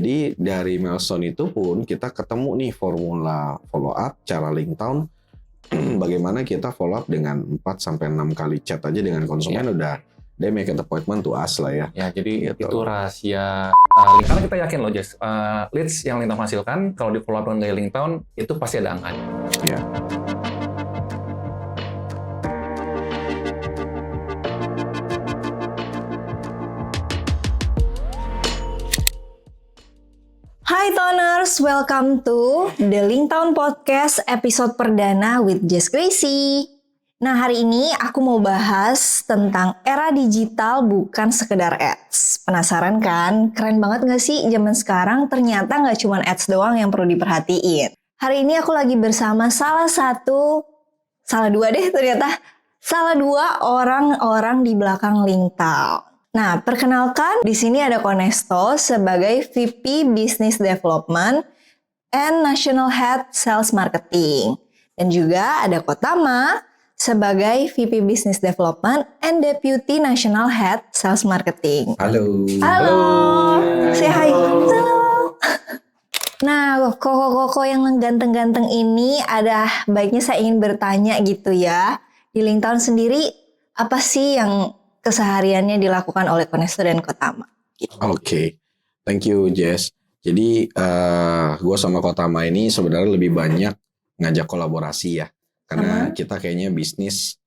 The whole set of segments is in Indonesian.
Jadi dari milestone itu pun kita ketemu nih formula follow up, cara Linktown, bagaimana kita follow up dengan 4-6 kali chat aja dengan konsumen udah they make an appointment to us lah ya. Ya, jadi Gitu. itu rahasia karena kita yakin loh Jess, leads yang Linktown hasilkan kalau di follow up dengan Linktown itu pasti ada angkanya. Ya. Hai Toners, welcome to The Linktown Podcast episode perdana with Jess Gracie. Nah, hari ini aku mau bahas tentang era digital bukan sekedar ads. Penasaran kan? Keren banget gak sih zaman sekarang ternyata gak cuma ads doang yang perlu diperhatiin. Hari ini aku lagi bersama salah dua orang-orang di belakang Linktown. Nah, perkenalkan di sini ada Konesto sebagai VP Business Development and National Head Sales Marketing. Dan juga ada Kotama sebagai VP Business Development and Deputy National Head Sales Marketing. Halo. Halo. Say hi. Halo. Nah, koko-koko yang ganteng-ganteng ini ada baiknya saya ingin bertanya gitu ya. Di Linktown sendiri apa sih yang kesehariannya dilakukan oleh Konesto dan Kotama? Oke. Thank you Jess. Jadi gue sama Kotama ini sebenarnya lebih banyak ngajak kolaborasi ya. Karena kita kayaknya bisnis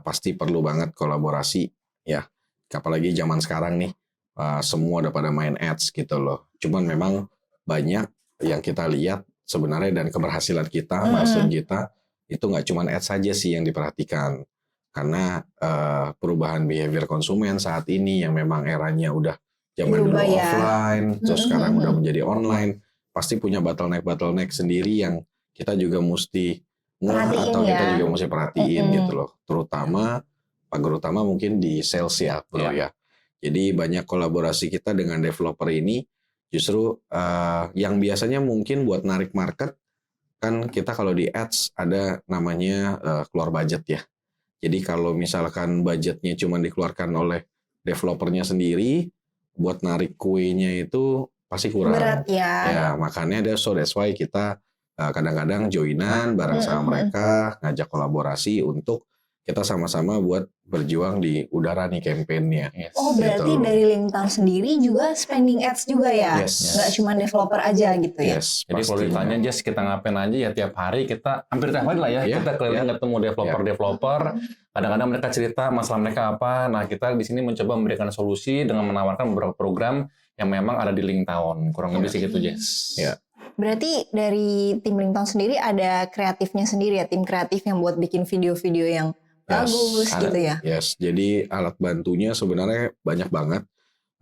pasti perlu banget kolaborasi ya. Apalagi zaman sekarang nih semua udah pada main ads gitu loh. Cuman memang banyak yang kita lihat sebenarnya dan keberhasilan kita, milestone kita itu nggak cuma ads saja sih yang diperhatikan. Karena perubahan behavior konsumen saat ini yang memang eranya udah zaman dulu offline, terus sekarang udah menjadi online, pasti punya bottleneck sendiri yang kita juga mesti kita juga mesti perhatiin gitu loh. Terutama mungkin di sales ya bro ya. Jadi banyak kolaborasi kita dengan developer ini justru yang biasanya mungkin buat narik market, kan kita kalau di ads ada namanya keluar budget ya. Jadi kalau misalkan budgetnya cuma dikeluarkan oleh developernya sendiri, buat narik kuenya itu pasti kurang. Berat ya. Ya makanya that's why kita kadang-kadang joinan bareng sama mereka, ngajak kolaborasi untuk kita sama-sama buat berjuang di udara nih campaign-nya. Yes. Oh berarti gitu. dari Linktown sendiri juga spending ads juga ya? Yes. Nggak cuma developer aja gitu ya? Yes, Jadi kalau ditanya Jess kita ngapain aja ya tiap hari kita hampir tiap hari lah ya kita keliling ketemu developer. Kadang-kadang mereka cerita masalah mereka apa. Nah kita di sini mencoba memberikan solusi dengan menawarkan beberapa program yang memang ada di Linktown. Kurang lebih segitu Jess. Ya. Berarti dari tim Linktown sendiri ada kreatifnya sendiri ya, tim kreatif yang buat bikin video-video yang bagus gitu ya? Yes, jadi alat bantunya sebenarnya banyak banget.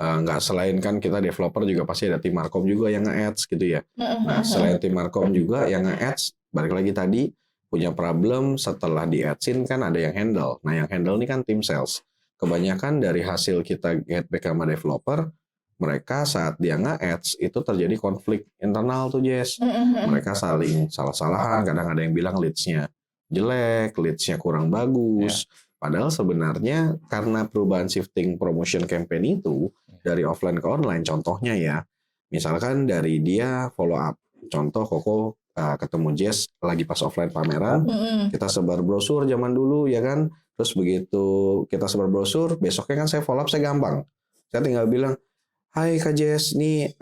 Nggak selain kan kita developer juga pasti ada tim markom juga yang nge-ads gitu ya. Nah selain tim markom juga yang nge-ads, balik lagi tadi punya problem setelah di-adsin kan ada yang handle. Nah yang handle ini kan tim sales. Kebanyakan dari hasil kita get back sama developer, mereka saat dia nge-ads itu terjadi konflik internal tuh Jess. Mereka saling salah-salahan, kadang ada yang bilang leads-nya jelek, leads-nya kurang bagus. Padahal sebenarnya karena perubahan shifting promotion campaign itu dari offline ke online, contohnya ya, misalkan dari dia follow up. Contoh Koko ketemu Jess lagi pas offline pameran, kita sebar brosur zaman dulu ya kan. Terus begitu kita sebar brosur, besoknya kan saya follow up, saya gampang. Saya tinggal bilang, hai Kak Jess, nih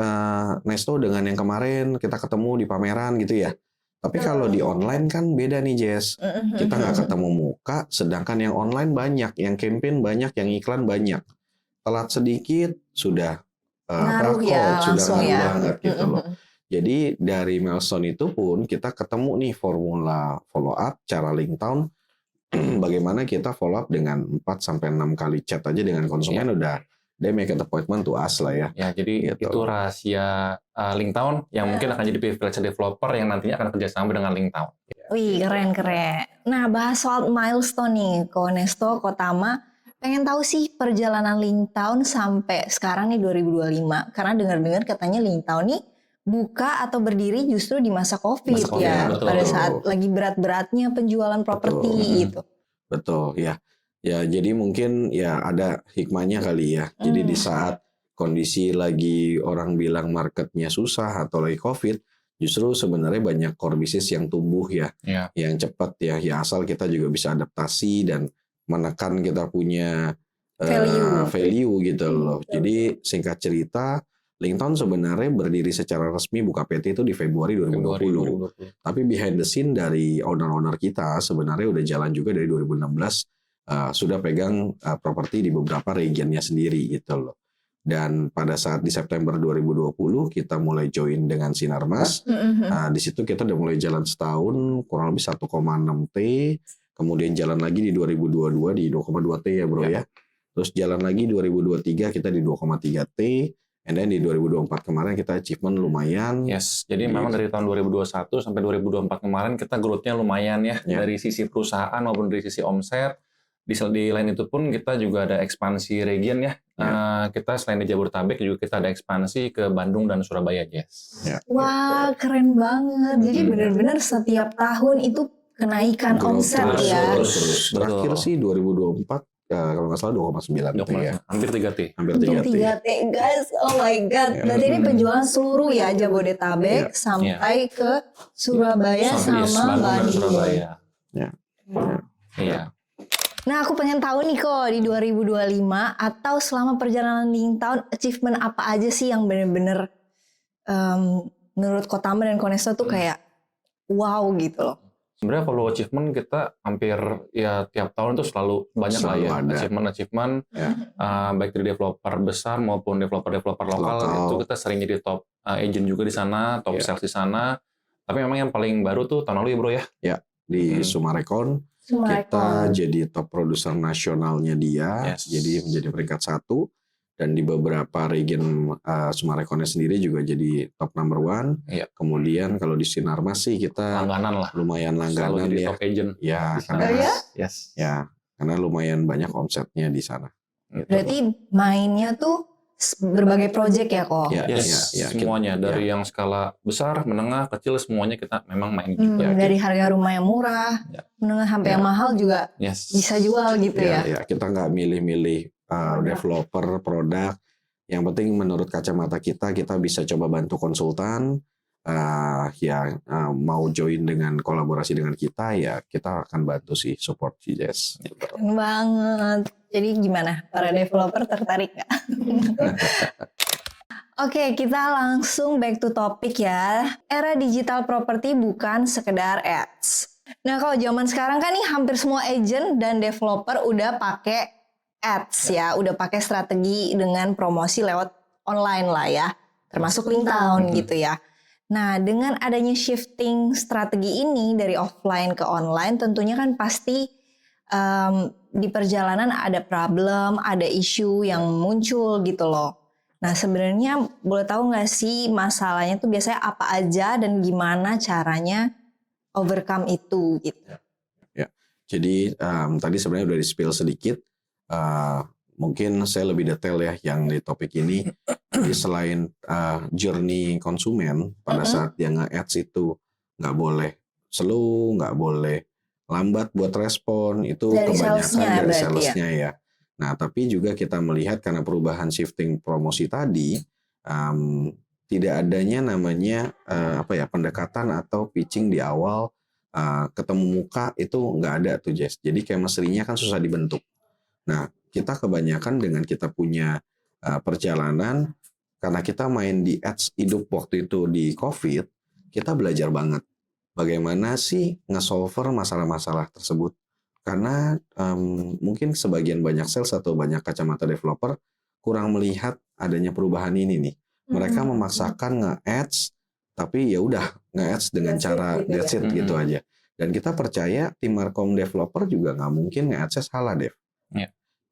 Nesto dengan yang kemarin kita ketemu di pameran gitu ya. Tapi kalau di online kan beda nih Jess. Kita nggak ketemu muka, sedangkan yang online banyak, yang campaign banyak, yang iklan banyak. Telat sedikit sudah ngaruh banget gitu loh. Jadi dari milestone itu pun kita ketemu nih formula follow up, cara Linktown, bagaimana kita follow up dengan 4-6 kali chat aja dengan konsumen udah they make an appointment to us lah ya. Ya, jadi gitu. itu rahasia Linktown yang mungkin akan jadi freelancer developer yang nantinya akan kerjasama dengan Linktown. Wih, keren-keren. Nah, bahas soal milestone nih, Konesto, Kotama. Pengen tahu sih perjalanan Linktown sampai sekarang nih 2025. Karena dengar-dengar katanya Linktown nih buka atau berdiri justru di masa COVID ya. Betul. Pada saat lagi berat-beratnya penjualan properti gitu. Betul, ya. Ya, jadi mungkin ya ada hikmahnya kali ya. Jadi di saat kondisi lagi orang bilang marketnya susah atau lagi COVID, justru sebenarnya banyak core business yang tumbuh ya, yang cepat ya. Ya asal kita juga bisa adaptasi dan menekan kita punya value gitu loh. Jadi singkat cerita, Linktown sebenarnya berdiri secara resmi buka PT itu di Februari 2020. Tapi behind the scene dari owner-owner kita sebenarnya udah jalan juga dari 2016, sudah pegang properti di beberapa regionnya sendiri gitu loh. Dan pada saat di September 2020 kita mulai join dengan Sinarmas. Di situ kita udah mulai jalan setahun, kurang lebih 1,6 T. Kemudian jalan lagi di 2022 di 2,2 T ya bro ya. Terus jalan lagi 2023 kita di 2,3 T. And then di 2024 kemarin kita achievement lumayan. Yes, jadi memang dari tahun 2021 sampai 2024 kemarin kita growth-nya lumayan ya. Dari sisi perusahaan maupun dari sisi omset. Di lain itu pun kita juga ada ekspansi region ya. Kita selain di Jabodetabek juga kita ada ekspansi ke Bandung dan Surabaya, Jess. Wah, keren banget. Jadi benar-benar setiap tahun itu kenaikan omset ya. Terus. Terakhir sih 2024 kalau nggak salah 2,9 T ya. Hampir 3 T. Hampir 3 T guys. Oh my god. Berarti ini penjualan seluruh ya Jabodetabek sampai ke Surabaya sama Bandung. Iya. Nah, aku pengen tahu nih kok di 2025 atau selama perjalanan Linktown, achievement apa aja sih yang bener-bener menurut Kotama dan Konesto tuh kayak wow gitu loh. Sebenarnya kalau achievement kita hampir ya tiap tahun itu selalu banyak lah ya achievement baik dari developer besar maupun developer lokal itu kita sering jadi top agent juga di sana, top sales di sana. Tapi memang yang paling baru tuh tahun lalu ya bro ya. Ya, di Sumarekon kita jadi top produser nasionalnya dia, jadi menjadi peringkat 1. Dan di beberapa region Sumarekonnya sendiri juga jadi top number 1. Kemudian kalau di Sinarmas sih kita langganan lah. Lumayan langganan ya. Top agent. Ya, karena lumayan banyak omsetnya di sana. Berarti mainnya tuh berbagai project ya kok? Semuanya dari yang skala besar, menengah, kecil semuanya kita memang main juga. Dari harga rumah yang murah, menengah sampai yang mahal juga bisa jual gitu ya. Kita nggak milih-milih developer produk. Yang penting menurut kacamata kita bisa coba bantu konsultan. Mau join dengan kolaborasi dengan kita ya kita akan bantu sih support Jess. Keren banget. Jadi gimana para developer tertarik nggak? Oke, kita langsung back to topic ya. Era digital property bukan sekedar ads. Nah, kalau zaman sekarang kan nih hampir semua agent dan developer udah pakai ads ya, udah pakai strategi dengan promosi lewat online lah ya, termasuk Linktown gitu ya. Nah, dengan adanya shifting strategi ini dari offline ke online, tentunya kan pasti di perjalanan ada problem, ada isu yang muncul gitu loh. Nah, sebenarnya boleh tahu nggak sih masalahnya tuh biasanya apa aja dan gimana caranya overcome itu gitu? Ya, jadi tadi sebenarnya udah di-spill sedikit. Mungkin saya lebih detail ya yang di topik ini. Jadi selain journey konsumen pada saat dia nge-ads itu nggak boleh slow, nggak boleh lambat buat respon, itu dari kebanyakan dari salesnya ya. Nah, tapi juga kita melihat karena perubahan shifting promosi tadi, tidak adanya namanya pendekatan atau pitching di awal, ketemu muka itu nggak ada tuh Jess. Jadi chemistry-nya kan susah dibentuk. Nah, kita kebanyakan dengan kita punya perjalanan, karena kita main di ads hidup waktu itu di COVID, kita belajar banget bagaimana sih nge-solver masalah-masalah tersebut. Karena mungkin sebagian banyak sales atau banyak kacamata developer kurang melihat adanya perubahan ini nih. Mereka memaksakan nge-ads, tapi ya udah nge-ads dengan cara that's it gitu aja. Dan kita percaya tim markom developer juga nggak mungkin nge-ads salah, Dev.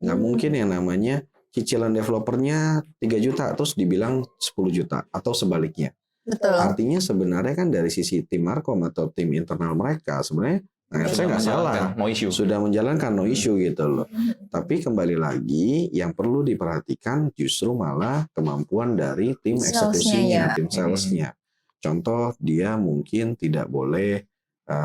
Nggak mungkin yang namanya cicilan developernya 3 juta terus dibilang 10 juta atau sebaliknya. Betul. Artinya sebenarnya kan dari sisi tim markom atau tim internal mereka sebenarnya saya nggak salah, no issue. Sudah menjalankan no issue gitu loh. Tapi kembali lagi yang perlu diperhatikan justru malah kemampuan dari tim eksekusinya, tim salesnya. Contoh dia mungkin tidak boleh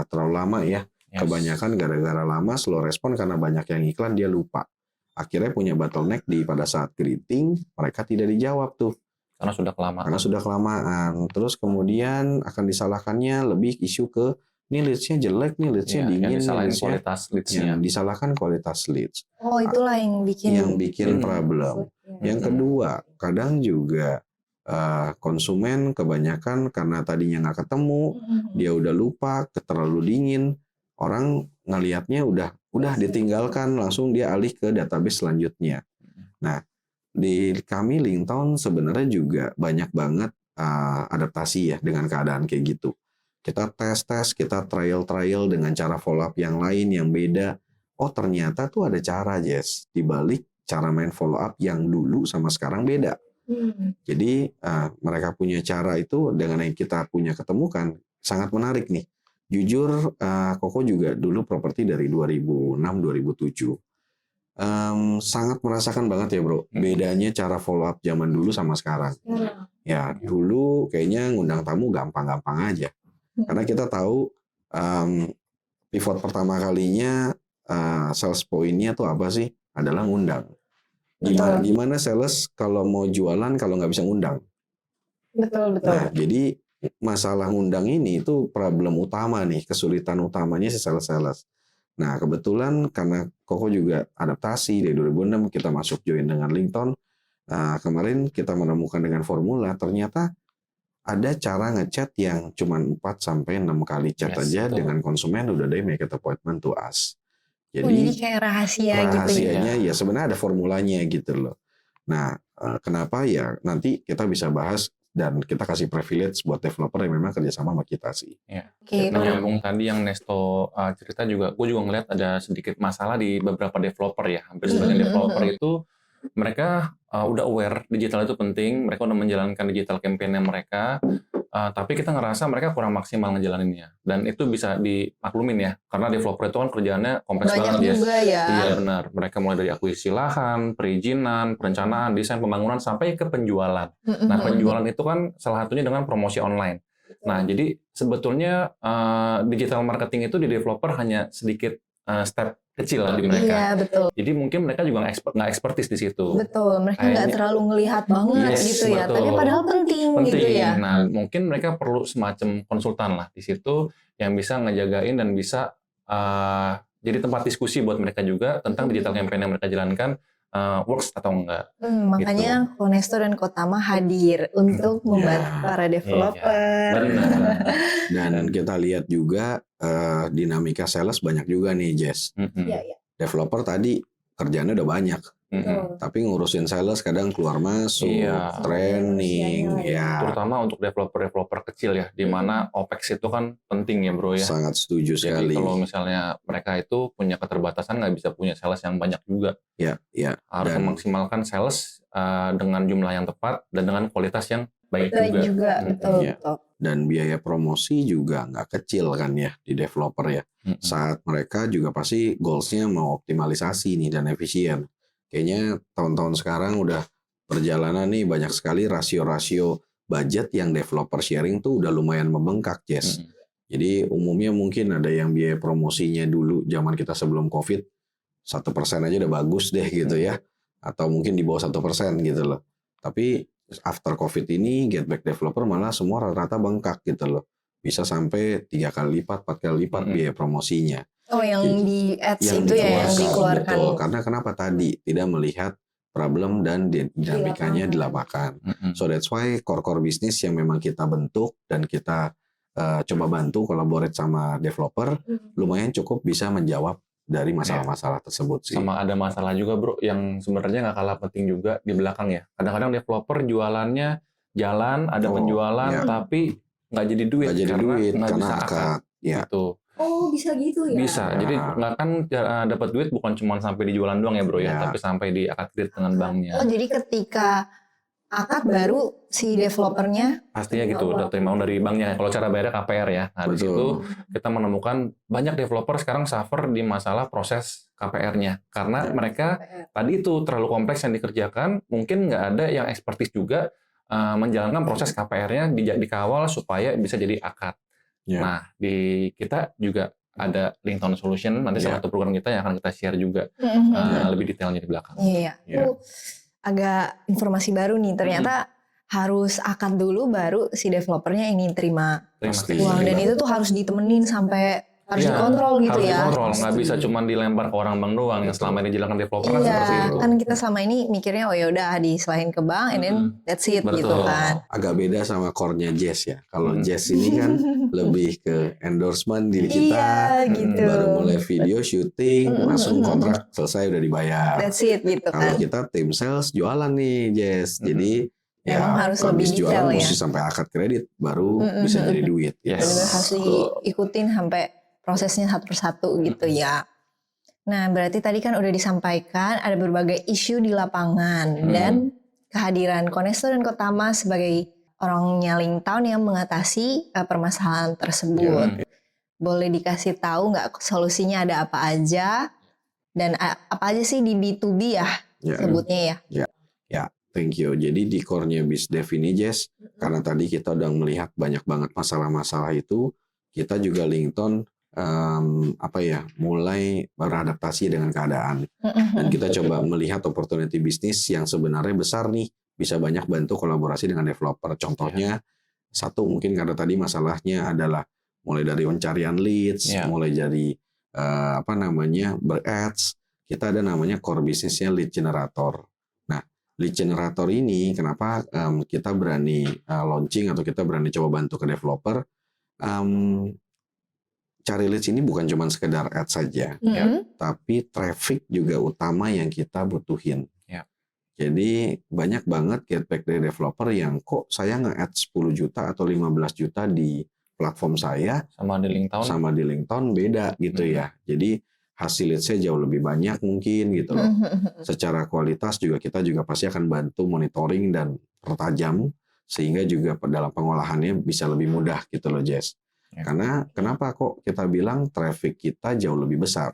terlalu lama ya. Kebanyakan gara-gara lama slow respon karena banyak yang iklan dia lupa. Akhirnya punya bottleneck pada saat greeting, mereka tidak dijawab tuh. Karena sudah kelamaan. Karena sudah kelamaan. Terus kemudian akan disalahkannya lebih isu ke ini leads-nya jelek, nih leads-nya dingin, yang disalahin kualitas leads-nya. Yang disalahkan kualitas leads. Oh, itulah yang bikin problem. Yang kedua, kadang juga konsumen kebanyakan karena tadinya nggak ketemu, dia udah lupa, terlalu dingin, orang ngelihatnya udah ditinggalkan, langsung dia alih ke database selanjutnya. Nah, di kami Linktown sebenarnya juga banyak banget adaptasi ya dengan keadaan kayak gitu. Kita tes, kita trial dengan cara follow up yang lain yang beda. Oh ternyata tuh ada cara, Jess, dibalik cara main follow up yang dulu sama sekarang beda. Jadi mereka punya cara itu dengan yang kita punya ketemukan sangat menarik nih. Jujur, Koko juga dulu properti dari 2006-2007. Sangat merasakan banget ya bro, bedanya cara follow up zaman dulu sama sekarang. Ya dulu kayaknya ngundang tamu gampang-gampang aja. Karena kita tahu pivot pertama kalinya sales point-nya tuh apa sih? Adalah ngundang. Gimana sales kalau mau jualan kalau nggak bisa ngundang? Betul. Nah, jadi masalah ngundang ini itu problem utama nih, kesulitan utamanya si sales. Nah, kebetulan karena Koko juga adaptasi dari 2006 kita masuk join dengan Linktown. Kemarin kita menemukan dengan formula ternyata ada cara ngechat yang cuma 4-6 kali chat aja betul. Dengan konsumen udah deh make an appointment to us. Jadi kayak rahasia gitu ya. Rahasianya ya sebenarnya ada formulanya gitu loh. Nah, kenapa ya nanti kita bisa bahas dan kita kasih privilege buat developer yang memang kerjasama sama kita sih. Ya. Nyambung tadi yang Nesto cerita juga, gue juga ngeliat ada sedikit masalah di beberapa developer ya. Hampir sebagian developer itu mereka udah aware digital itu penting, mereka udah menjalankan digital campaign-nya mereka, tapi kita ngerasa mereka kurang maksimal ngejalaninnya. Dan itu bisa dimaklumin ya, karena developer itu kan kerjaannya kompleks banget juga ya. Iya benar, mereka mulai dari akuisisi lahan, perizinan, perencanaan, desain pembangunan, sampai ke penjualan. Nah penjualan itu kan salah satunya dengan promosi online. Nah jadi sebetulnya digital marketing itu di developer hanya sedikit step kecil lah di mereka. Iya, betul. Jadi mungkin mereka juga nggak ekspertis di situ. Betul, mereka nggak terlalu ngelihat banget gitu ya. Betul. Tapi padahal penting gitu ya. Nah, mungkin mereka perlu semacam konsultan lah di situ yang bisa ngejagain dan bisa jadi tempat diskusi buat mereka juga tentang digital campaign yang mereka jalankan. Works atau enggak. Makanya gitu. Konesto dan Kotama hadir untuk membantu para developer. Benar. Dan kita lihat juga dinamika sales banyak juga nih, Jess. Developer tadi kerjanya udah banyak. Tapi ngurusin sales kadang keluar masuk, training, ya. Terutama untuk developer kecil ya, di mana OPEX itu kan penting ya bro ya. Sangat setuju sekali. Jadi kalau misalnya mereka itu punya keterbatasan nggak bisa punya sales yang banyak juga. Ya. Harus memaksimalkan sales dengan jumlah yang tepat dan dengan kualitas yang baik juga. Betul. Dan biaya promosi juga nggak kecil kan ya di developer ya. Saat mereka juga pasti goals-nya mau optimalisasi nih dan efisien. Kayaknya tahun-tahun sekarang udah perjalanan nih banyak sekali rasio-rasio budget yang developer sharing tuh udah lumayan membengkak, Jess. Jadi umumnya mungkin ada yang biaya promosinya dulu zaman kita sebelum COVID 1% aja udah bagus deh gitu ya. Atau mungkin di bawah 1% gitu loh. Tapi after COVID ini get back developer malah semua rata-rata bengkak gitu loh. Bisa sampai 3 kali lipat, 4 kali lipat biaya promosinya. Oh yang di ads itu ya yang dikeluarkan. Betul, karena kenapa tadi tidak melihat problem dan dinamikanya di lapangan. So that's why core bisnis yang memang kita bentuk dan kita coba bantu collaborate sama developer lumayan cukup bisa menjawab dari masalah-masalah tersebut sih. Sama ada masalah juga bro yang sebenarnya nggak kalah penting juga di belakang ya. Kadang-kadang developer jualannya jalan, ada penjualan tapi nggak jadi duit karena bisa akad. Gitu. Oh bisa gitu ya? Bisa, jadi nggak kan dapat duit bukan cuma sampai di jualan doang ya bro ya, tapi sampai di akad kredit dengan banknya. Oh jadi ketika akad baru si developernya? Pastinya gitu, udah terima dari banknya. Kalau cara bayarnya KPR ya. Nah di situ kita menemukan banyak developer sekarang suffer di masalah proses KPR-nya. Karena mereka tadi itu terlalu kompleks yang dikerjakan, mungkin nggak ada yang ekspertis juga menjalankan proses KPR-nya dikawal supaya bisa jadi akad. Nah, di kita juga ada LinkedIn Solution, nanti salah satu program kita yang akan kita share juga lebih detailnya di belakang. Iya, itu agak informasi baru nih. Ternyata harus akad dulu baru si developernya ingin terima uang. Dan itu tuh harus ditemenin sampai harus dikontrol gitu harus ya. Harus dikontrol, nggak bisa cuma dilempar ke orang bank doang yang selama ini dilakukan developer kan seperti itu. Kan kita selama ini mikirnya oh ya udah diserahin ke bank and then that's it gitu kan. Agak beda sama core-nya Jazz ya. Kalau Jazz ini kan lebih ke endorsement diri kita, gitu. baru mulai video syuting, langsung kontrak selesai udah dibayar. That's it gitu kan. Kalau kita tim sales jualan nih Jazz, jadi memang harus lebih detail jualan mesti sampai akad kredit baru bisa jadi duit. Benar-benar harus diikutin sampai prosesnya satu persatu gitu ya. Nah berarti tadi kan udah disampaikan ada berbagai isu di lapangan dan kehadiran Konesto dan Kotama sebagai orangnya Lingtown yang mengatasi permasalahan tersebut. Boleh dikasih tahu nggak solusinya ada apa aja dan apa aja sih di B2B ya sebutnya ya? Ya, thank you. Jadi di core-nya BizDev ini Jess, karena tadi kita udah melihat banyak banget masalah-masalah itu, kita juga Lingtown mulai beradaptasi dengan keadaan dan kita coba melihat opportunity bisnis yang sebenarnya besar nih, bisa banyak bantu kolaborasi dengan developer. Contohnya satu mungkin karena tadi masalahnya adalah mulai dari pencarian leads, mulai dari ber-ads, kita ada namanya core bisnisnya lead generator. Nah, lead generator ini kenapa kita berani launching atau kita berani coba bantu ke developer? Cari leads ini bukan cuma sekedar ads saja, tapi traffic juga utama yang kita butuhin. Jadi banyak banget feedback dari developer yang kok saya nge-add 10 juta atau 15 juta di platform saya sama di Lingtown beda gitu ya. Jadi hasil leads-nya jauh lebih banyak mungkin gitu loh. Secara kualitas juga kita juga pasti akan bantu monitoring dan pertajam sehingga juga dalam pengolahannya bisa lebih mudah gitu loh Jess. Karena kenapa kok kita bilang traffic kita jauh lebih besar?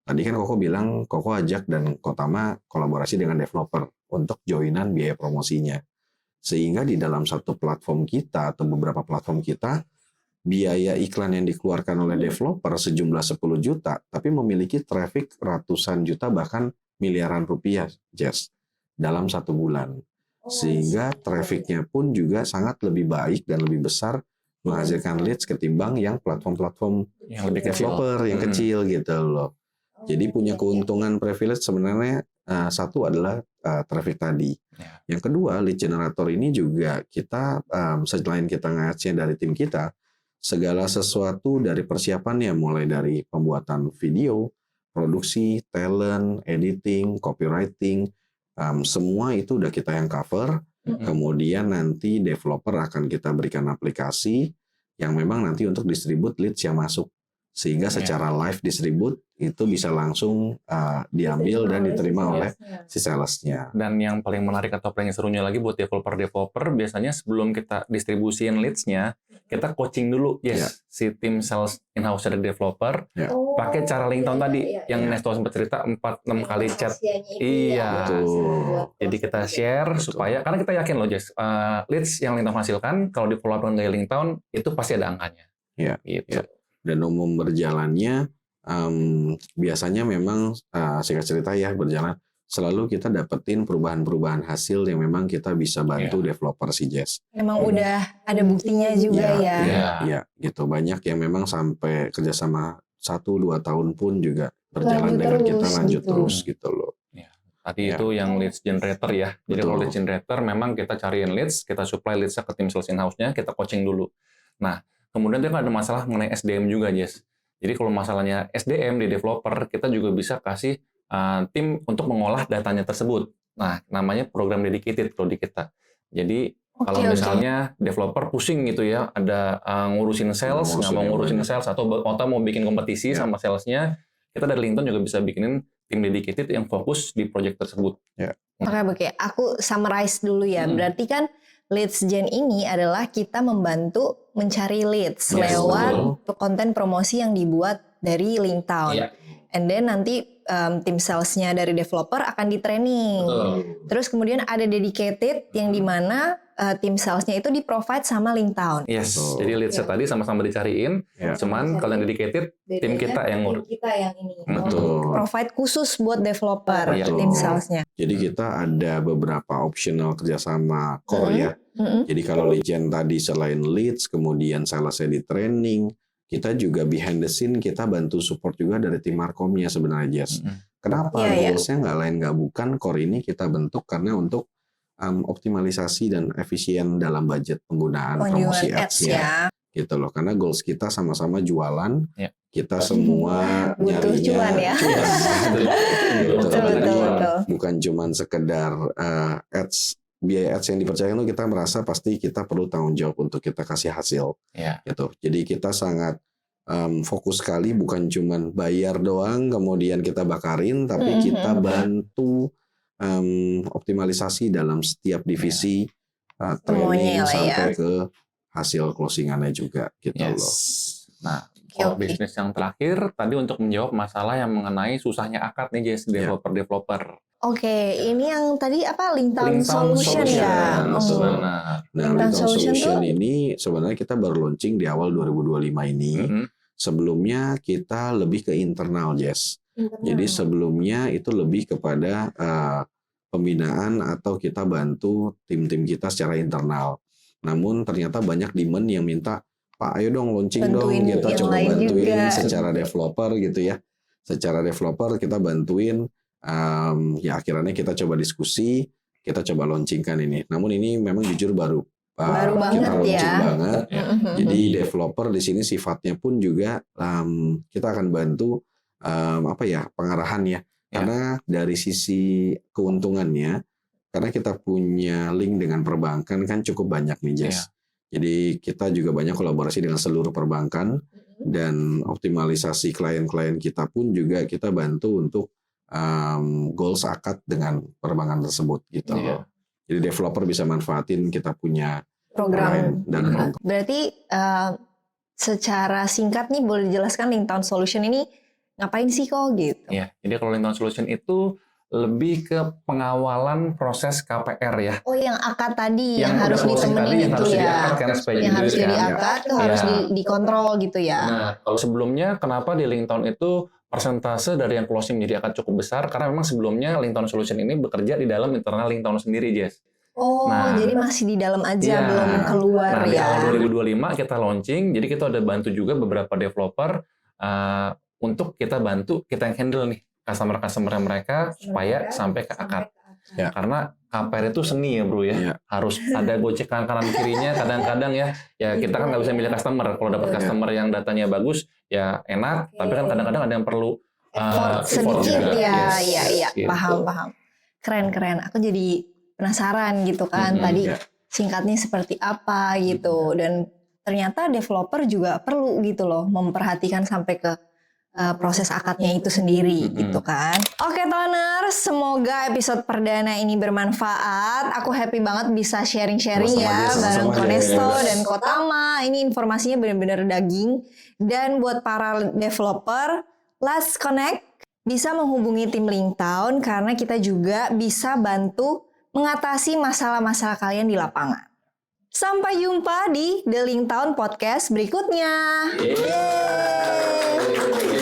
Tadi kan Koko bilang Koko ajak dan Kotama kolaborasi dengan developer untuk joinan biaya promosinya. Sehingga di dalam satu platform kita atau beberapa platform kita, biaya iklan yang dikeluarkan oleh developer sejumlah 10 juta, tapi memiliki traffic ratusan juta bahkan miliaran rupiah, Jess, dalam satu bulan. Sehingga trafficnya pun juga sangat lebih baik dan lebih besar menghasilkan leads ketimbang yang platform-platform yang lebih developer yang kecil gitu loh. Jadi punya keuntungan privilege sebenarnya satu adalah traffic tadi. Yang kedua lead generator ini juga kita selain kita nge-ads-nya dari tim kita, segala sesuatu dari persiapannya mulai dari pembuatan video, produksi, talent, editing, copywriting, semua itu udah kita yang cover. Kemudian nanti developer akan kita berikan aplikasi yang memang nanti untuk distribute leads yang masuk. Sehingga secara live distribute itu bisa langsung diambil dan diterima oleh si salesnya. Dan yang paling menarik atau paling serunya lagi buat developer biasanya sebelum kita distribusiin leads-nya, kita coaching dulu si tim sales in-house dari developer pakai cara Lingtown tadi yang Nesto sempat cerita 4-6 kali chat. Iya. Jadi kita share supaya karena kita yakin loh Jess, leads yang Lingtown hasilkan kalau di follow up dengan gaya Lingtown itu pasti ada angkanya. Gitu. Dan umum berjalannya biasanya memang singkat cerita ya berjalan selalu kita dapetin perubahan-perubahan hasil yang memang kita bisa bantu developer si Jess. Memang udah ada buktinya juga ya. Gitu banyak yang memang sampai kerjasama 1-2 tahun pun juga berjalan dengan kita lanjut terus gitu loh. Tadi itu yang leads generator ya. Jadi kalau leads generator memang kita cariin leads, kita supply leads ke tim sales in-house-nya, kita coaching dulu. Nah, kemudian itu kan ada masalah mengenai SDM juga, Jess. Jadi kalau masalahnya SDM di developer, kita juga bisa kasih tim untuk mengolah datanya tersebut. Nah, namanya program dedicated kalau di kita. Jadi kalau misalnya developer pusing gitu ya, ada ngurusin sales, nggak mau ngurusin sales, atau mau bikin kompetisi sama salesnya, kita dari Lingtown juga bisa bikinin tim dedicated yang fokus di project tersebut. Oke, aku summarize dulu ya. Berarti kan leads gen ini adalah kita membantu mencari leads lewat konten promosi yang dibuat dari Lingtown. And then nanti tim salesnya dari developer akan di training. Terus kemudian ada dedicated yang dimana tim salesnya itu di-provide sama Linktown. Yes, Betul. jadi leads tadi sama-sama dicariin, Ya. cuman kalau yang dedicated tim kita yang ngurus. Tim kita yang ini. Betul. Provide khusus buat developer, Betul. tim salesnya. Jadi kita ada beberapa optional kerjasama core ya. Jadi kalau lead gen tadi selain leads, kemudian salesnya di training, kita juga behind the scene kita bantu support juga dari tim markomnya sebenarnya, Jess. Kenapa? Iya, iya. Goalsnya nggak lain nggak bukan core ini kita bentuk karena untuk optimalisasi dan efisien dalam budget penggunaan promosi Penjualan ads ads-nya. ya. Gitu loh, karena goals kita sama-sama jualan, Ya. kita semua Butuh nyarinya cuan ya. Betul, Betul. bukan cuman sekedar ads, biaya ads yang dipercayakan itu kita merasa pasti kita perlu tanggung jawab untuk kita kasih hasil. Ya. Gitu. Jadi kita sangat fokus sekali, bukan cuman bayar doang kemudian kita bakarin, tapi kita bantu optimalisasi dalam setiap divisi training Semuanya lah ya. sampai ke hasil closingannya juga gitu Yes. loh. Nah, kalau Oke. bisnis yang terakhir tadi untuk menjawab masalah yang mengenai susahnya akad nih Jess, developer. Oke, ini yang tadi apa Linktown Solution ya? Betul. Oh. Benar. Nah, Linktown Linktown Solution Solution tuh- ini sebenarnya kita baru launching di awal 2025 ini. Sebelumnya kita lebih ke internal, Jess. Jadi sebelumnya itu lebih kepada pembinaan atau kita bantu tim-tim kita secara internal. Namun ternyata banyak demand yang minta, Pak ayo dong launching Bantuin dong, kita yang coba lain bantuin juga. secara developer gitu ya. Secara developer kita bantuin, ya akhirnya kita coba diskusi, kita coba launchingkan ini. Namun ini memang jujur baru Baru kita banget launching ya. banget. Jadi developer di sini sifatnya pun juga kita akan bantu pengarahan ya. Karena dari sisi keuntungannya, karena kita punya link dengan perbankan kan cukup banyak nih Jess. Jadi kita juga banyak kolaborasi dengan seluruh perbankan dan optimalisasi klien-klien kita pun juga kita bantu untuk goals akad dengan perbankan tersebut gitu loh. Jadi developer bisa manfaatin kita punya Program. dan program. Berarti secara singkat nih boleh dijelaskan Linktown Solution ini ngapain sih kok gitu? Iya, jadi kalau Linktown Solution itu lebih ke pengawalan proses KPR ya. Oh, yang akad tadi yang Yang harus udah closing ditemenin tadi, yang itu harus ya. diakadkan supaya Yang jadi harus duit jadi kan. akad tuh Iya. harus dikontrol gitu ya. Nah, kalau sebelumnya kenapa di Linktown itu persentase dari yang closing menjadi akad cukup besar? Karena memang sebelumnya Linktown Solution ini bekerja di dalam internal Linktown sendiri, Jess. Oh, Nah, jadi masih di dalam aja, Iya. belum keluar Nah, di ya. awal 2025 kita launching, jadi kita udah bantu juga beberapa developer untuk kita bantu, kita yang handle nih customer-customer mereka supaya sampai ke akad. Ya. Karena KPR itu seni ya bro ya, Ya. harus ada gocekan kanan kirinya. Kadang-kadang ya kita kan nggak bisa milih customer. Kalau dapat customer yang datanya bagus ya enak, tapi kan kadang-kadang ada yang perlu Effort effort sedikit juga. ya, Yes, iya, gitu. paham. Keren. Aku jadi penasaran gitu kan. Mm-mm, Tadi ya. singkatnya seperti apa gitu, dan ternyata developer juga perlu gitu loh memperhatikan sampai ke proses akadnya itu sendiri gitu kan. Oke Toners, semoga episode perdana ini bermanfaat. Aku happy banget bisa sharing-sharing Sama-sama, ya Jess. bareng Sama-sama, Konesto Jess. dan Kotama. Ini informasinya benar-benar daging. Dan buat para developer, let's connect. Bisa menghubungi tim Linktown karena kita juga bisa bantu mengatasi masalah-masalah kalian di lapangan. Sampai jumpa di The Linktown Podcast berikutnya. Yeay.